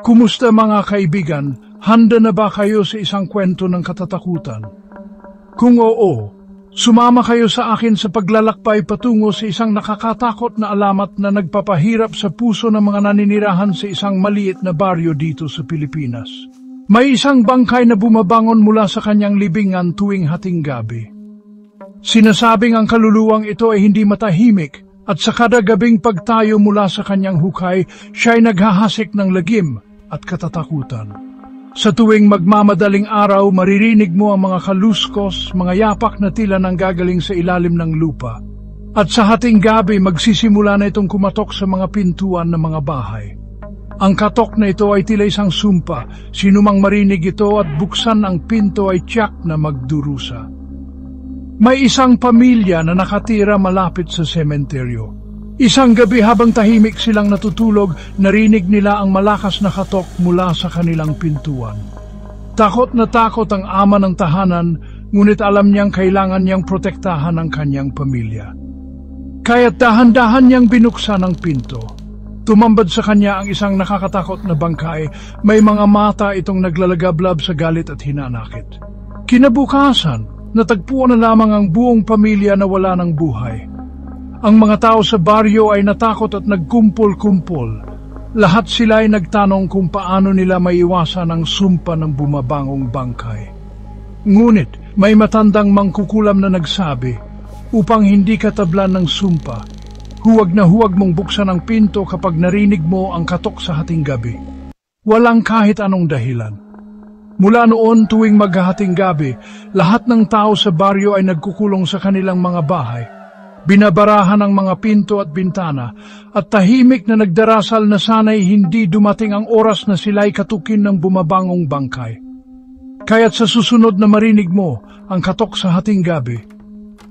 Kumusta mga kaibigan? Handa na ba kayo sa isang kwento ng katatakutan? Kung oo, sumama kayo sa akin sa paglalakbay patungo sa isang nakakatakot na alamat na nagpapahirap sa puso ng mga naninirahan sa isang maliit na baryo dito sa Pilipinas. May isang bangkay na bumabangon mula sa kanyang libingan tuwing hating gabi. Sinasabing ang kaluluwang ito ay hindi matahimik at sa kada gabing pagtayo mula sa kanyang hukay, siya'y naghahasik ng lagim at katatakutan. Sa tuwing magmamadaling araw, maririnig mo ang mga kaluskos, mga yapak na tila nanggagaling sa ilalim ng lupa. At sa hating gabi, magsisimula na itong kumatok sa mga pintuan ng mga bahay. Ang katok na ito ay tila isang sumpa. Sinumang marinig ito at buksan ang pinto ay tiyak na magdurusa. May isang pamilya na nakatira malapit sa sementeryo. Isang gabi habang tahimik silang natutulog, narinig nila ang malakas na katok mula sa kanilang pintuan. Takot na takot ang ama ng tahanan, ngunit alam niyang kailangan niyang protektahan ang kanyang pamilya. Kaya't dahan-dahan niyang binuksan ang pinto. Tumambad sa kanya ang isang nakakatakot na bangkay. May mga mata itong naglalagablab sa galit at hinanakit. Kinabukasan, natagpuan na lamang ang buong pamilya na wala ng buhay. Ang mga tao sa baryo ay natakot at nagkumpol-kumpol. Lahat sila ay nagtanong kung paano nila maiwasan ang sumpa ng bumabangong bangkay. Ngunit may matandang mangkukulam na nagsabi, upang hindi katablan ng sumpa, huwag na huwag mong buksan ang pinto kapag narinig mo ang katok sa hating gabi. Walang kahit anong dahilan. Mula noon tuwing maghahating gabi, lahat ng tao sa baryo ay nagkukulong sa kanilang mga bahay. Binabarahan ang mga pinto at bintana at tahimik na nagdarasal na sana'y hindi dumating ang oras na sila'y katukin ng bumabangong bangkay. Kaya't sa susunod na marinig mo ang katok sa hating gabi,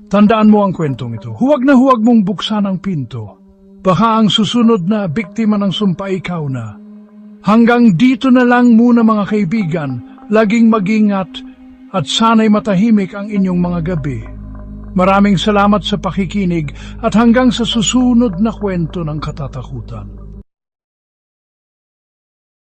tandaan mo ang kwentong ito. Huwag na huwag mong buksan ang pinto. Baka ang susunod na biktima ng sumpa ikaw na. Hanggang dito na lang muna mga kaibigan. Laging mag-ingat at sana'y matahimik ang inyong mga gabi. Maraming salamat sa pakikinig at hanggang sa susunod na kwento ng katatakutan.